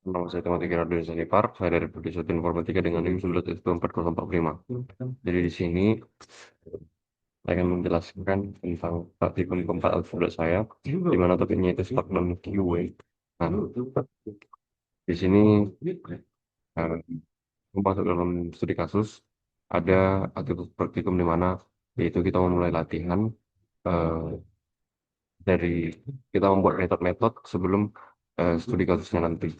Nama saya Timothy Gerardus Sanipar, saya dari Prodi Suatu Informatika dengan NIM 1914045. Jadi di sini saya akan menjelaskan tentang praktikum keempat alfabet saya, di mana topiknya itu stock dan QA. Nah, di sini eh, masuk dalam studi kasus, ada atribut praktikum di mana yaitu kita memulai latihan eh, dari kita membuat metode-metode sebelum studi kasusnya nanti.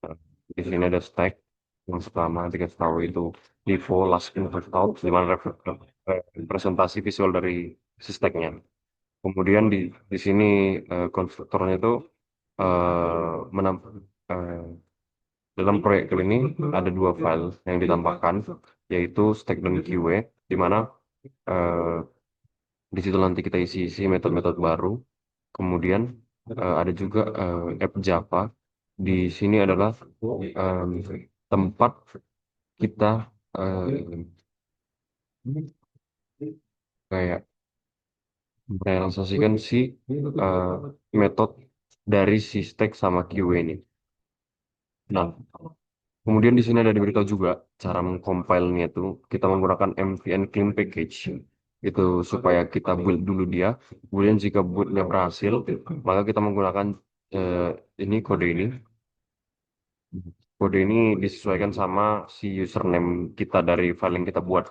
Nah, di sini ada stack yang pertama dikasih tahu itu Livo last in first out, di mana representasi visual dari si stacknya. Kemudian di sini konstruktornya itu eh, menam- eh, dalam proyek ini ada dua file yang ditambahkan, yaitu stack dan QA, di mana eh, di situ nanti kita isi-isi metode-metode baru. Kemudian ada juga app Java. Di sini adalah em, tempat kita kayak merealisasikan si eh, metode dari si stack sama QA ini. Nah, kemudian di sini ada diberitahu juga cara mengcompile-nya itu kita menggunakan MVN clean package itu supaya kita build dulu dia. Kemudian jika bootnya berhasil, maka kita menggunakan eh, ini kode ini. Kode ini disesuaikan sama si username kita dari file yang kita buat.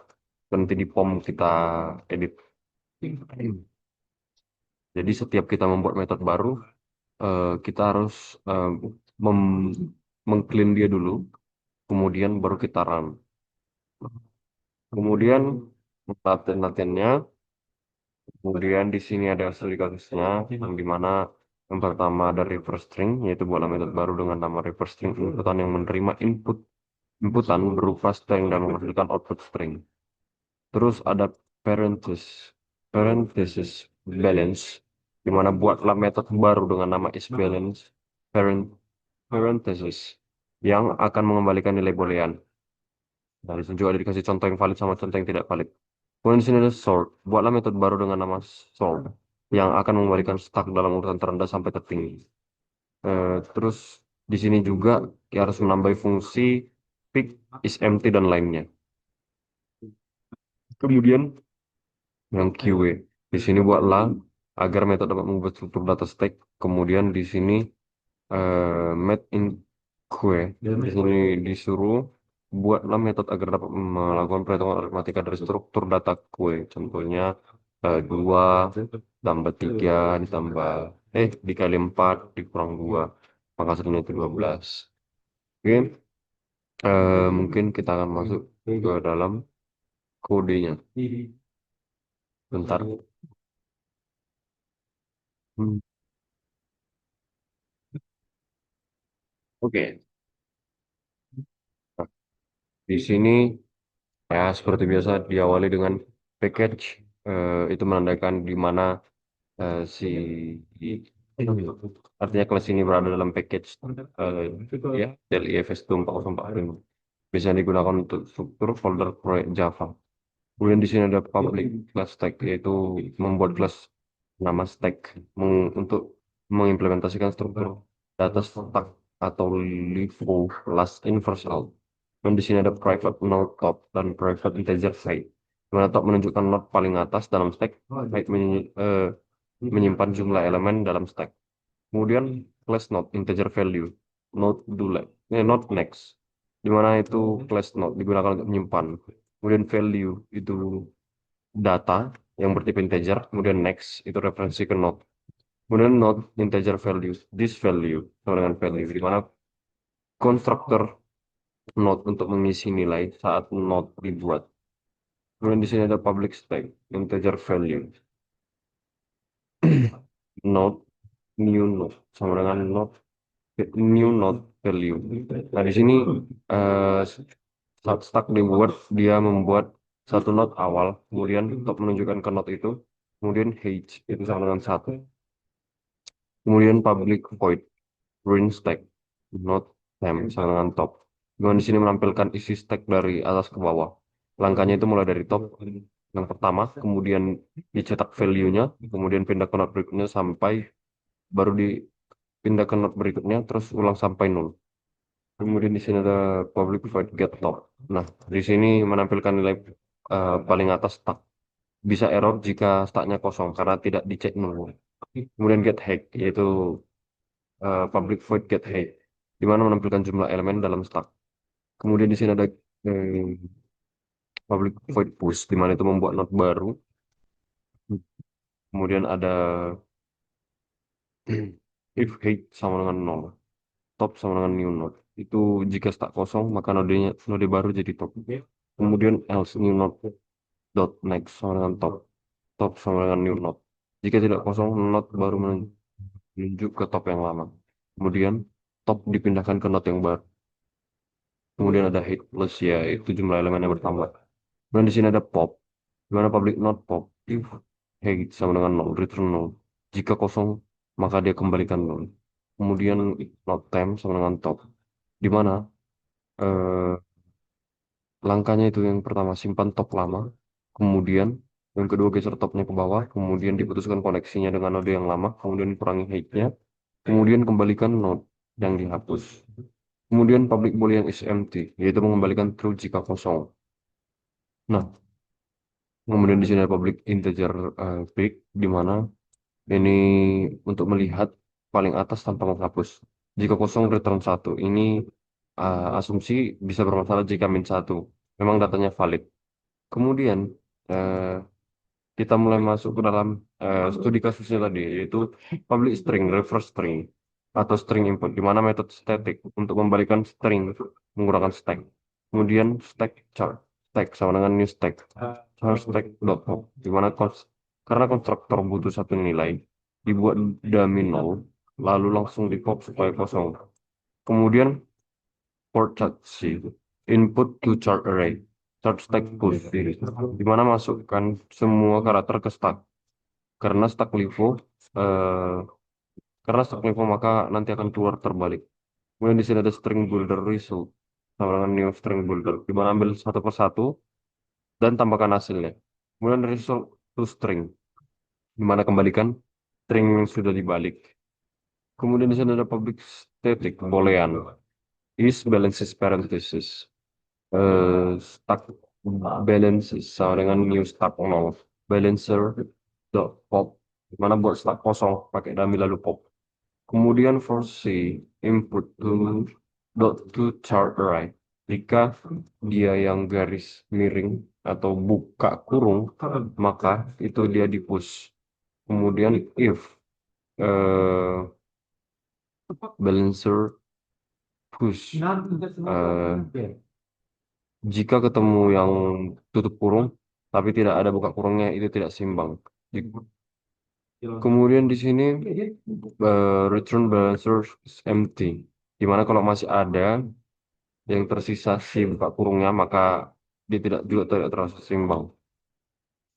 Nanti di POM kita edit. Jadi setiap kita membuat metode baru, kita harus mengclean dia dulu, kemudian baru kita run. Kemudian latihan-latihannya, kemudian di sini ada studi kasusnya, yang dimana yang pertama ada reverse string, yaitu buatlah metode baru dengan nama reverse string inputan yang menerima inputan berupa string dan menghasilkan output string. Terus ada parenthesis, parenthesis balance, di mana buatlah metode baru dengan nama isBalance parent parenthesis yang akan mengembalikan nilai boolean. Nah, di sini juga ada dikasih contoh yang valid sama contoh yang tidak valid. Kemudian di sini ada sort. Buatlah metode baru dengan nama sort yang akan mengembalikan stack dalam urutan terendah sampai tertinggi. Terus di sini juga harus menambah fungsi pick, is empty dan lainnya. Kemudian yang QA. Di sini buatlah agar metode dapat mengubah struktur data stack. Kemudian di sini made in QA. Di sini disuruh buatlah metode agar dapat melakukan perhitungan aritmatika dari struktur data QA. Contohnya 2 tambah 3 ditambah dikali 4 dikurang 2. Maka hasilnya itu 12. Oke, mungkin kita akan masuk ke dalam kodenya. Bentar. Hmm. Oke. Nah, di sini ya seperti biasa diawali dengan package, itu menandakan di mana si artinya kelas ini berada dalam package ya Dell EFS 2405. Bisa digunakan untuk struktur folder proyek Java. Kemudian di sini ada public class stack, yaitu membuat kelas nama stack untuk mengimplementasikan struktur data stack atau LIFO last in first out. Dan di sini ada private node top dan private integer side. Di mana top menunjukkan node paling atas dalam stack, side menyimpan jumlah elemen dalam stack. Kemudian class node integer value, node dulu, node next, di mana itu class node digunakan untuk menyimpan. Kemudian value itu data yang bertipe integer. Kemudian next itu referensi ke node. Kemudian node integer values, this value sama dengan value, di mana konstruktor node untuk mengisi nilai saat node dibuat. Kemudian di sini ada public stack, integer value, node, new node sama dengan node new node value. Nah, di sini eh, saat stack dibuat, dia membuat satu node awal, kemudian untuk menunjukkan ke node itu, kemudian h itu sama dengan satu, kemudian public void ring stack node temp sama dengan top. Kemudian di sini menampilkan isi stack dari atas ke bawah. Langkahnya itu mulai dari top yang pertama, kemudian dicetak value-nya, kemudian pindah ke node berikutnya sampai baru pindah ke node berikutnya, terus ulang sampai nol. Kemudian di sini ada public void get top. Nah, di sini menampilkan nilai paling atas stack. Bisa error jika stacknya kosong karena tidak dicek nol. Kemudian get hack, yaitu public void get hack, di mana menampilkan jumlah elemen dalam stack. Kemudian di sini ada public void push, di mana itu membuat node baru. Kemudian ada if height sama dengan nol, top sama dengan new node. Itu jika stack kosong, maka node baru jadi top. Kemudian else new node dot next sama dengan top, top sama dengan new node. Jika tidak kosong, node baru menunjuk ke top yang lama. Kemudian top dipindahkan ke node yang baru. Kemudian ada height plus, ya itu jumlah elemen yang bertambah. Dan di sini ada pop, di mana public node pop if height sama dengan nol, return nol. Jika kosong, maka dia kembalikan nol. Kemudian node temp sama dengan top, di mana eh, langkahnya itu yang pertama simpan top lama, kemudian yang kedua geser topnya ke bawah, kemudian diputuskan koneksinya dengan node yang lama, kemudian kurangi height-nya, kemudian kembalikan node yang dihapus. Kemudian public boolean is empty, yaitu mengembalikan true jika kosong. Nah, kemudian di sini ada public integer big, di mana ini untuk melihat paling atas tanpa menghapus. Jika kosong return satu. Ini asumsi bisa bermasalah jika min satu. Memang datanya valid. Kemudian eh, kita mulai masuk ke dalam studi kasusnya tadi, yaitu public string, reverse string, atau string input, di mana metode static untuk membalikan string menggunakan stack. Kemudian stack char, stack sama dengan new stack, char stack dot pop, di mana karena konstruktor butuh satu nilai, dibuat dummy nol, lalu langsung di pop supaya kosong. Kemudian for chart C, input to chart array, chart stack push, di mana masukkan semua karakter ke stack. Karena stack LIFO, eh, karena stack LIFO maka nanti akan keluar terbalik. Kemudian di sini ada string builder result sama dengan new string builder, di mana ambil satu persatu dan tambahkan hasilnya. Kemudian result to string, di mana kembalikan string yang sudah dibalik. Kemudian di sini ada public static boolean is balances parenthesis. Stack balances sama dengan new stack nol, balancer dot pop, di mana buat stack kosong pakai dummy lalu pop. Kemudian for C, input to dot to chart array. Jika dia yang garis miring atau buka kurung, maka itu dia di push. Kemudian if balancer push, jika ketemu yang tutup kurung tapi tidak ada buka kurungnya, itu tidak seimbang. Kemudian di sini return balancer is empty, di mana kalau masih ada yang tersisa si buka kurungnya, maka dia tidak terasa seimbang.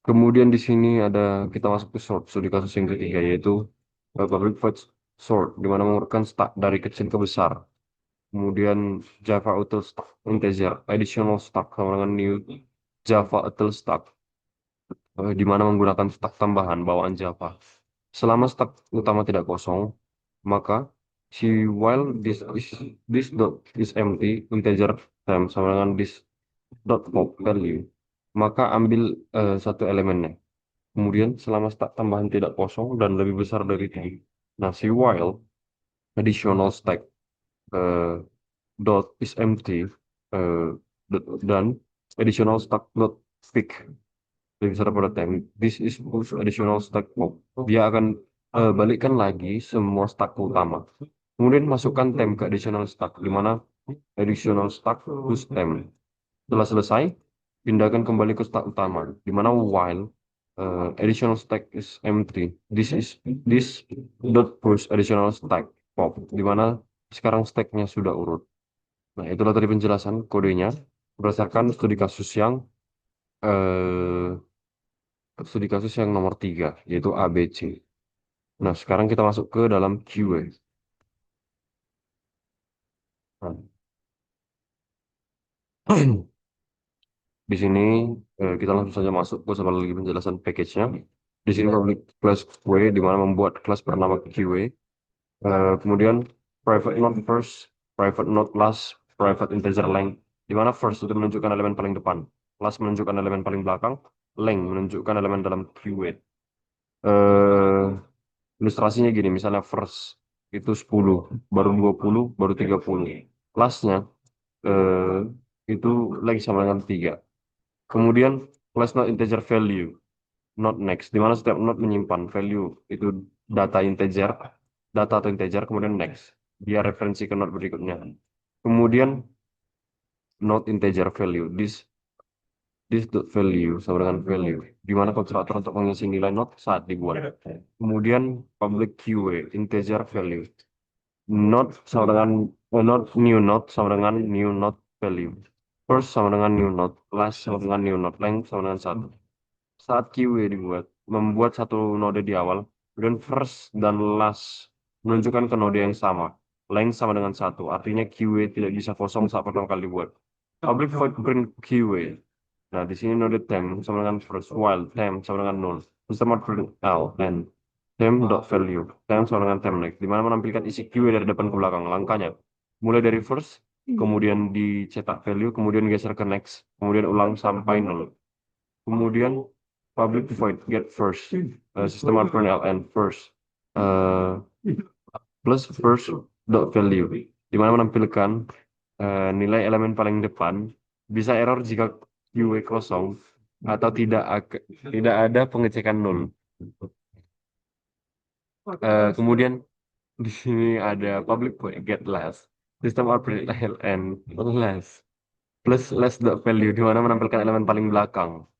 Kemudian di sini ada kita masuk ke sort, studi kasus yang ketiga, yaitu public void sort, di mana mengurutkan stack dari kecil ke besar. Kemudian Java util stack integer, additional stack sama dengan new Java util stack, di mana menggunakan stack tambahan bawaan Java. Selama stack utama tidak kosong, maka si while this dot is empty integer time sama dengan this dot pop value, maka ambil satu elemennya. Kemudian selama stack tambahan tidak kosong dan lebih besar dari itu, nah si while additional stack eh, dot is empty eh, dan additional stack dot pick lebih besar daripada 10. This is push additional stack pop. Dia akan balikkan lagi semua stack utama. Kemudian masukkan temp ke additional stack, di mana additional stack plus temp. Setelah selesai, pindahkan kembali ke stack utama, di mana while additional stack is empty. This dot push additional stack pop, di mana sekarang stacknya sudah urut. Nah, itulah tadi penjelasan kodenya berdasarkan eh, studi kasus yang nomor 3, yaitu ABC. Nah, sekarang kita masuk ke dalam QA. Nah, di sini kita langsung saja masuk ke sama lagi penjelasan package-nya. Di sini public class QA, di mana membuat kelas bernama QA. Kemudian private note first, private note last, private integer length. Di mana first itu menunjukkan elemen paling depan, last menunjukkan elemen paling belakang, length menunjukkan elemen dalam keyword. Eh, Ilustrasinya gini, misalnya first itu 10, baru 20, baru 30. Lastnya eh, itu length sama dengan 3. Kemudian last not integer value, not next, di mana setiap not menyimpan value itu data integer, data atau integer, kemudian next. Dia referensi ke not berikutnya. Kemudian not integer value, this dot value sama dengan value, di mana konstruktor untuk mengisi nilai not saat dibuat. Kemudian public QA, integer value. Not sama dengan not new not sama dengan new not value. First sama dengan new not, last sama dengan new not, length sama dengan satu. Saat QA dibuat, membuat satu node di awal, kemudian first dan last menunjukkan ke node yang sama. Length sama dengan satu, artinya QA tidak bisa kosong saat pertama kali dibuat. Public void print QA. Nah, di sini node temp sama dengan first, while temp sama dengan null. System out print L, and temp dot value. Temp sama dengan temp next, di mana menampilkan isi QA dari depan ke belakang. Langkahnya, mulai dari first, kemudian dicetak value, kemudian geser ke next, kemudian ulang sampai null. Kemudian public void get first, system out print ln first, uh, plus first dot value, di mana menampilkan nilai elemen paling depan. Bisa error jika QA kosong atau tidak ada pengecekan nol. Kemudian di sini ada public void get last, system out print ln last, plus last dot value, di mana menampilkan elemen paling belakang.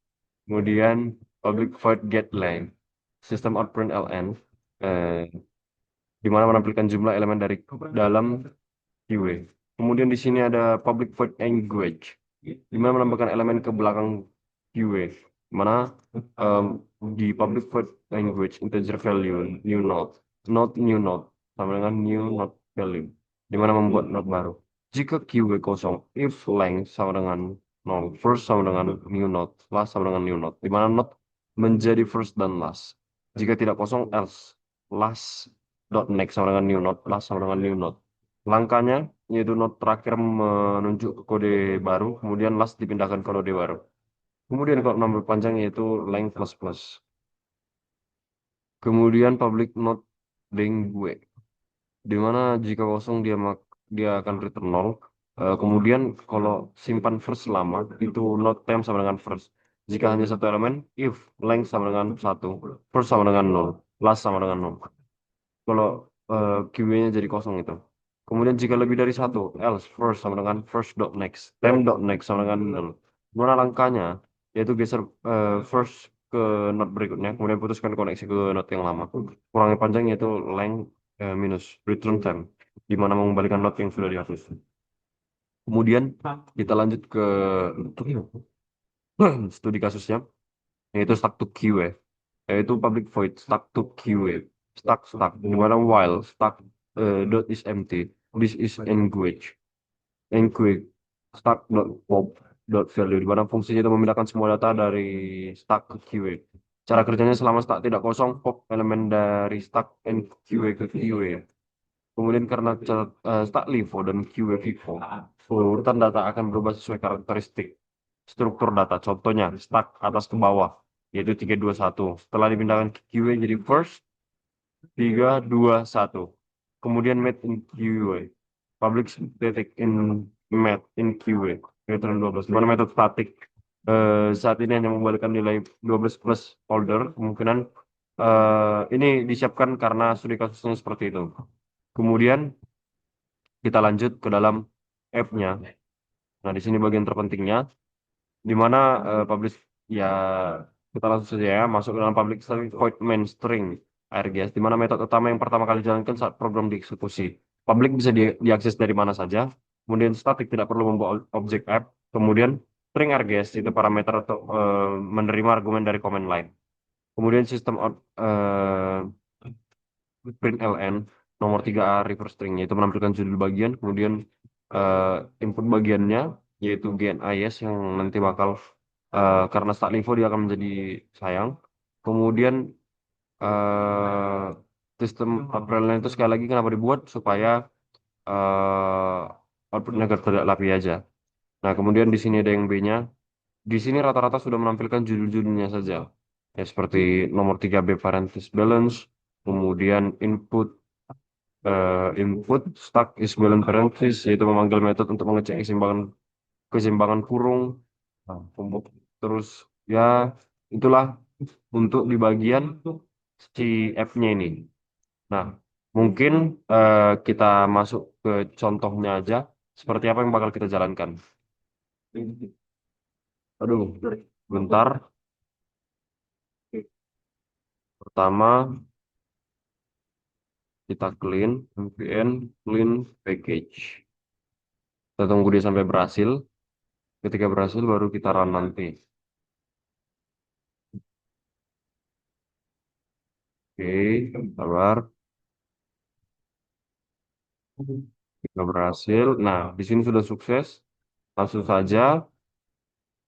Kemudian public void get length, sistem outprint ln, eh, di mana menampilkan jumlah elemen dari dalam QA. Kemudian di sini ada public void language, di mana menampilkan elemen ke belakang QA. Di mana em, di public void language integer value new node, not new node sama dengan new node value, di mana membuat node baru. Jika QA kosong, if length sama dengan nol, first sama dengan new node, last sama dengan new node, di mana node menjadi first dan last. Jika tidak kosong, else last dot next sama dengan new node, last sama dengan new node. Langkahnya yaitu node terakhir menunjuk ke kode baru, kemudian last dipindahkan ke node baru. Kemudian kalau nomor panjang yaitu length plus plus. Kemudian public node language, di mana jika kosong dia akan return nol. Kemudian kalau simpan first lama itu not temp sama dengan first. Jika hanya satu elemen, if length sama dengan satu, first sama dengan nol, last sama dengan nol. Kalau QA-nya jadi kosong itu. Kemudian jika lebih dari satu, else first sama dengan first dot next, temp dot next sama dengan nol. Mana langkahnya? Yaitu geser first ke node berikutnya, kemudian putuskan koneksi ke node yang lama. Kurangi panjang yaitu length minus return time, di mana mengembalikan node yang sudah dihapus. Kemudian kita lanjut ke studi kasusnya, yaitu stuck to QA, yaitu public void stuck to QA, stuck, di mana while stuck dot is empty, this is engage stuck dot pop dot value, di mana fungsinya itu memindahkan semua data dari stuck ke QA. Cara kerjanya selama stuck tidak kosong, pop elemen dari stuck and QA ke QA. Kemudian karena stuck LIFO dan QA FIFO, urutan data akan berubah sesuai karakteristik struktur data. Contohnya stuck atas ke bawah, yaitu 321. Setelah dipindahkan ke QA jadi first 321. Kemudian made in QA. Public static in made in QA. Return 12. Di mana metode static saat ini hanya membalikkan nilai 12 plus folder. Kemungkinan ini disiapkan karena studi kasusnya seperti itu. Kemudian kita lanjut ke dalam app-nya. Nah, di sini bagian terpentingnya, di mana publish, ya kita langsung saja ya masuk ke dalam public static void main string ARGS, di mana metode utama yang pertama kali dijalankan saat program dieksekusi. Public bisa diakses dari mana saja. Kemudian static tidak perlu membawa objek app. Kemudian string ARGS itu parameter untuk menerima argumen dari command line. Kemudian sistem out print ln nomor 3A reverse string, yaitu menampilkan judul bagian, kemudian eh, input bagiannya yaitu GNIS yang nanti bakal karena start info dia akan menjadi sayang. Kemudian eh, Sistem paralel itu sekali lagi kenapa dibuat supaya outputnya gak terlalu aja. Nah, kemudian di sini ada yang B-nya. Di sini rata-rata sudah menampilkan judul-judulnya saja. Ya, seperti nomor 3B parenthesis balance, kemudian input stack is balance parenthesis, yaitu memanggil metode untuk mengecek keseimbangan kurung. Nah, terus ya itulah untuk di bagian si F-nya ini. Nah, mungkin kita masuk ke contohnya aja, seperti apa yang bakal kita jalankan. Aduh, bentar. Pertama, kita clean, npm clean package. Kita tunggu dia sampai berhasil. Ketika berhasil, baru kita run nanti. Oke, sabar. Kita berhasil. Nah, di sini sudah sukses. Langsung saja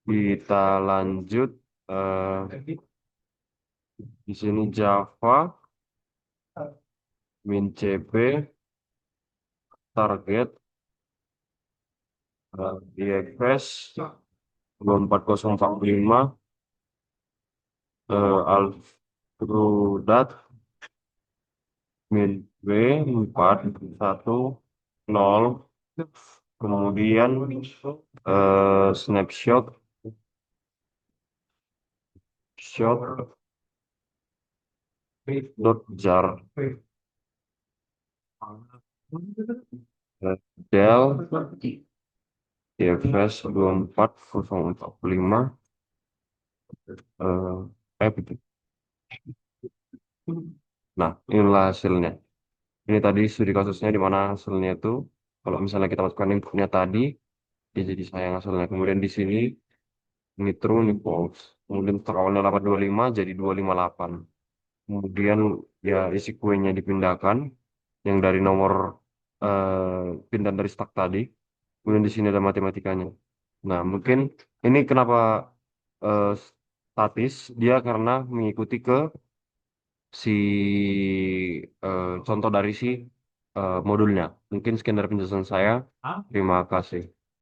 kita lanjut. Di sini Java, min cp, target, dfs 24045, alfrudat, min b 410, kemudian snapshot, shot, dot jar, del, dfs 24045, gitu. Nah, inilah hasilnya. Ini tadi studi kasusnya di mana hasilnya itu, kalau misalnya kita masukkan inputnya tadi, dia jadi sayang hasilnya. Kemudian di sini, ini true, ini false. Kemudian stok awalnya 825 jadi 258. Kemudian ya isi kuenya dipindahkan, yang dari nomor pindah dari stack tadi. Kemudian di sini ada matematikanya. Nah, mungkin ini kenapa eh, statis, dia karena mengikuti ke si contoh dari si modulnya. Mungkin sekian dari penjelasan saya. Terima kasih.